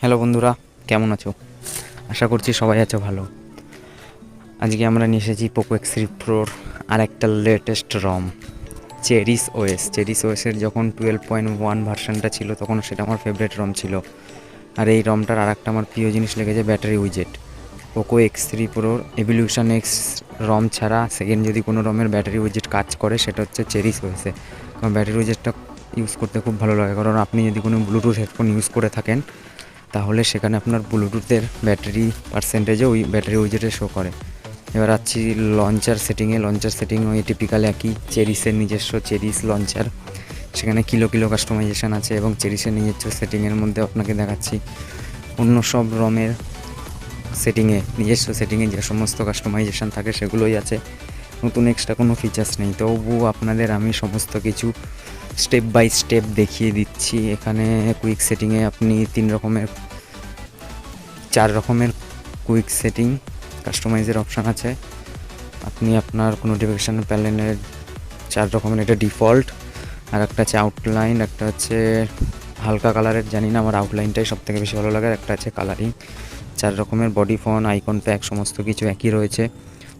Hello বন্ধুরা, কেমন আছো? আশা করছি সবাই আছো ভালো। আজকে আমরা নিয়ে এসেছি পোকো X3 প্রোর আর একটা লেটেস্ট রম, চেরিশ ওএসের যখন 12.1 ভার্সানটা ছিল তখন সেটা আমার ফেভারিট রম ছিল। আর এই রমটার আর একটা আমার প্রিয় জিনিস লেগেছে ব্যাটারি উইজেট। পোকো X3 প্রোর এভলিউশন এক্স রম ছাড়া সেকেন্ড যদি কোনো রমের ব্যাটারি উইজেট কাজ করে সেটা হচ্ছে চেরিশ ওএসে। কারণ ব্যাটারি উইজেটটা ইউজ করতে খুব ভালো লাগে, কারণ আপনি যদি কোনো ব্লুটুথ হেডফোন ইউজ করে থাকেন তাহলে সেখানে আপনার ব্লুটুথের ব্যাটারি পার্সেন্টেজে ওই ব্যাটারি উইজেটে শো করে। এবার আসছি লঞ্চার সেটিং ওই টিপিক্যাল একই চেরিশের নিজস্ব চেরিশ লঞ্চার, সেখানে কিলো কাস্টমাইজেশান আছে এবং চেরিশের নিজস্ব সেটিংয়ের মধ্যে আপনাকে দেখাচ্ছি অন্য সব রমের নিজস্ব সেটিংয়ে যে সমস্ত কাস্টমাইজেশান থাকে সেগুলোই আছে, নতুন এক্সট্রা কোনো ফিচার্স নেই। তবু আপনাদের আমি সমস্ত কিছু স্টেপ বাই স্টেপ দেখিয়ে দিচ্ছি। এখানে কুইক সেটিংয়ে আপনি 4 রকমের কুইক সেটিং কাস্টমাইজের অপশান আছে। আপনি আপনার নোটিফিকেশান প্যানেলের 4 রকমের, এটা ডিফল্ট, আর একটা আছে আউটলাইন, একটা হচ্ছে হালকা কালারের, জানি না আমার আউটলাইনটাই সব থেকে বেশি ভালো লাগে, একটা আছে কালারিং। 4 রকমের বডি ফোন, আইকন প্যাক সমস্ত কিছু একই রয়েছে।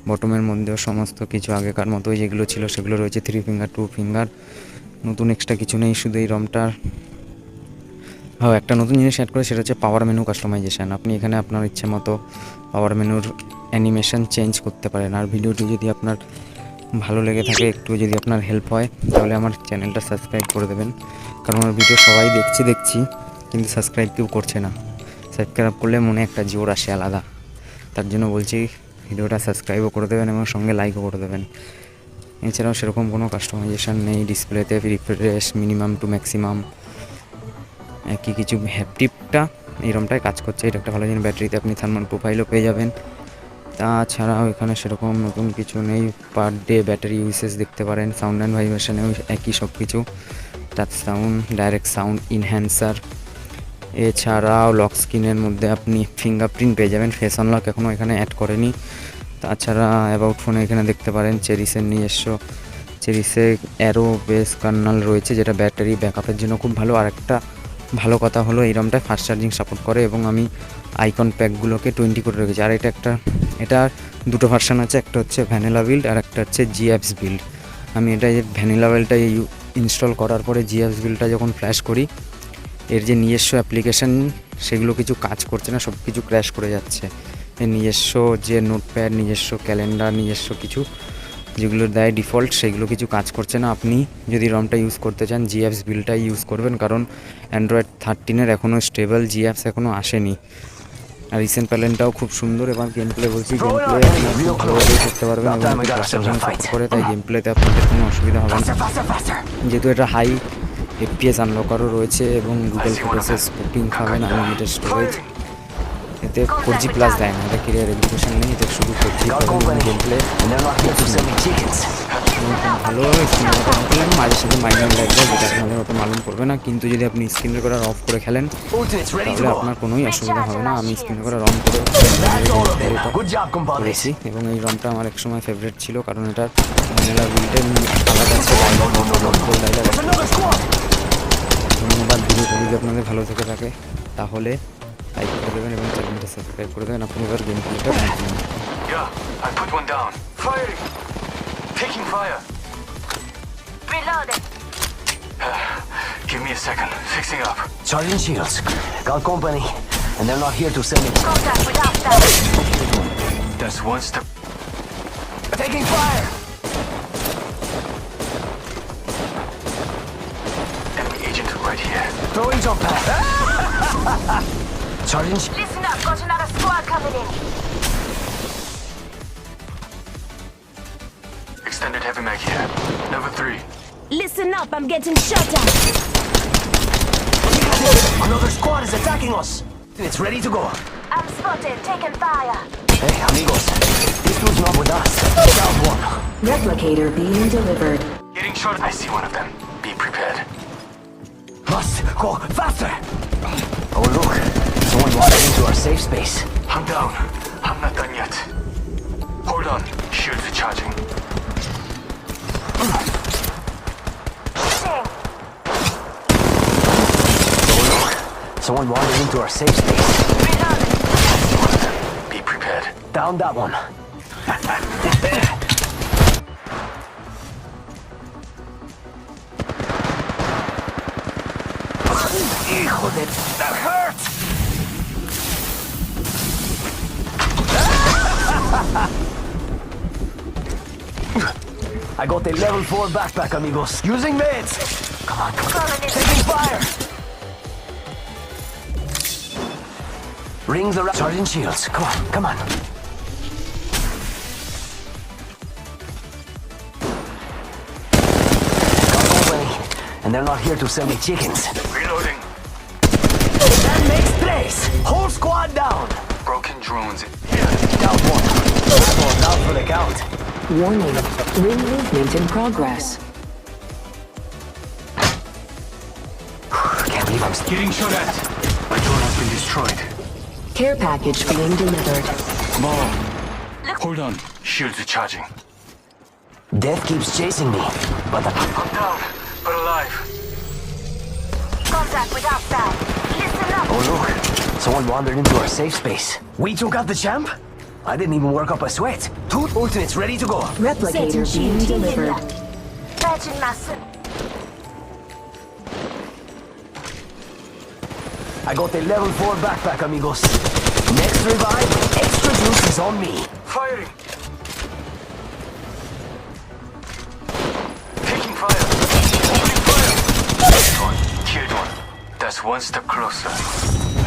বটমের মধ্যেও সমস্ত কিছু আগেকার মতোই যেগুলো ছিল সেগুলো রয়েছে, 3 ফিঙ্গার 2 ফিঙ্গার, নতুন এক্সট্রা কিছু নেই। শুধু এই রমটার একটা নতুন জিনিস অ্যাড করে সেটা হচ্ছে পাওয়ার মেনু কাস্টমাইজেশান। আপনি এখানে আপনার ইচ্ছে মতো পাওয়ার মেনুর অ্যানিমেশন চেঞ্জ করতে পারেন। আর ভিডিওটি যদি আপনার ভালো লেগে থাকে, একটু যদি আপনার হেল্প হয়, তাহলে আমার চ্যানেলটা সাবস্ক্রাইব করে দেবেন, কারণ আমার ভিডিও সবাই দেখছি কিন্তু সাবস্ক্রাইব কেউ করছে না। সাবস্ক্রাইব করলে মনে একটা জোর আসে আলাদা, তার জন্য বলছি ভিডিওটা সাবস্ক্রাইবও করে দেবেন এবং সঙ্গে লাইকও করে দেবেন। এছাড়াও সেরকম কোনো কাস্টমাইজেশান নেই। ডিসপ্লেতে রিফ্রেশ মিনিমাম টু ম্যাক্সিমাম একই কিছু, হ্যাপটিপটা এই রমটায় কাজ করছে, এটা একটা ভালো জিনিস। ব্যাটারিতে আপনি থার্মাল প্রোফাইলও পেয়ে যাবেন। তাছাড়াও এখানে সেরকম নতুন কিছু নেই। পার ডে ব্যাটারি ইউসেজ দেখতে পারেন, সাউন্ড অ্যান্ড ভাইব্রেশনেও একই সব কিছু, touch sound, direct sound enhancer. এছাড়াও লক স্ক্রিনের মধ্যে আপনি ফিঙ্গারপ্রিন্ট পেয়ে যাবেন, ফেস আনলক এখনও এখানে অ্যাড করেনি। তাছাড়া অ্যাবাউট ফোনে এখানে দেখতে পারেন চেরিশের নিজস্ব অ্যারো বেস কার্নাল রয়েছে, যেটা ব্যাটারি ব্যাকআপের জন্য খুব ভালো। আর একটা ভালো কথা হলো এই রমটায় ফাস্ট চার্জিং সাপোর্ট করে এবং আমি আইকন প্যাকগুলোকে 20 করে রেখেছি। আর এটা দুটো ভার্সান আছে, একটা হচ্ছে ভ্যানিলা বিল্ড আর একটা হচ্ছে জিঅ্যাপস বিল্ড। আমি এটা ভ্যানিলা বিল্ডটা ইনস্টল করার পরে জিঅ্যাপস বিল্ডটা যখন ফ্ল্যাশ করি, এর যে নিজস্ব অ্যাপ্লিকেশান সেগুলো কিছু কাজ করছে না, সব কিছু ক্র্যাশ করে যাচ্ছে। এর নিজস্ব যে নোটপ্যাড, নিজস্ব ক্যালেন্ডার, নিজস্ব কিছু যেগুলো দেয় ডিফল্ট, সেগুলো কিছু কাজ করছে না। আপনি যদি রমটা ইউজ করতে চান জিঅ্যাপস বিলটাই ইউজ করবেন, কারণ অ্যান্ড্রয়েড 13 এখনও স্টেবল জিঅ্যাপস এখনও আসেনি। আর রিসেন্ট প্যালেনটাও খুব সুন্দর। এবার গেম প্লে বলছি, গেম প্লে আপনি ভালোভাবেই করতে পারবেন এবং সাপোর্ট করে, তাই গেম প্লেতে আপনাদের কোনো অসুবিধা হবে না। যেহেতু এটা হাই FPS আনলকারও রয়েছে এবং গুগল ফটোসে স্পুটিং পাবেন, আনলিমিটেড স্টোরেজ। এতে 4G প্লাস দেয় না, এটা ক্লিয়ার এডুকেশন নেই, এটা শুধু 4G পাবেন। গেম প্লে ভালো মাঝে সাথে মাইনার লাগবে, যেটা আপনাদের অত মালুম করবে না। কিন্তু যদি আপনি স্ক্রিন রেকর্ডার অফ করে খেলেন তাহলে আপনার কোনোই অসুবিধা হবে না। আমি স্ক্রিন রেকর্ডার অন করে করেছি এবং এই রমটা আমার একসময় ফেভারিট ছিল, কারণ এটার ভ্যানিলা বিল্ডের আলাদা আছে ডায়লগ। ধন্যবাদ। ভিডিওটা যদি আপনাদের ভালো থেকে থাকে তাহলে লাইক করে দেবেন এবং চ্যানেলটা সাবস্ক্রাইব করে দেবেন। আপনি এবার গেম প্লেটা continue. Yeah, I put one down. Firing! Taking fire. Reloading. Give me a second. Fixing up. Charging shields. Got company, and they're not here to send me. Contact with hostile. That's one step. Taking fire! Enemy agent right here. Throwing jump pad. Charging. Listen up, got another squad coming in. Extended heavy mag here. Level 3. Listen up, I'm getting shot at. Another squad is attacking us. It's ready to go. I'm spotted, taking fire. Hey, amigos. This dude's not with us. Down one. Replicator being delivered. Getting shot. I see one of them. Be prepared. Must go faster. Oh, look. Someone wandered into our safe space. I'm down. I'm not done yet. Hold on. Shield recharging. Someone wandered into our safe space. Reloading. Be prepared. Down that one. Hijo de... That hurt! I got a level 4 backpack, amigos. Using meds. Come on, come on. Taking fire. Rings around. Charging shields. Come on, come on. Got away. And they're not here to sell me chickens. Reloading. That makes place. Whole squad down. Broken drones. Down one. That one down for the count. Warning. Ring movement in progress. Can't believe I'm Getting shot at. My drone has been destroyed. Care package being delivered. Bomb. Hold on. Shields are charging. Death keeps chasing me, but I'm down, but alive. Contact with outside. Listen up. oh look, someone wandered into our safe space. We took out the champ? I didn't even work up a sweat. 2 ultimates ready to go. Replicator being delivered. Virgin Master. I got a level 4 backpack, amigos. Next revive, extra juice is on me. Firing. Taking fire. Opening fire. Killed one. That's one step closer.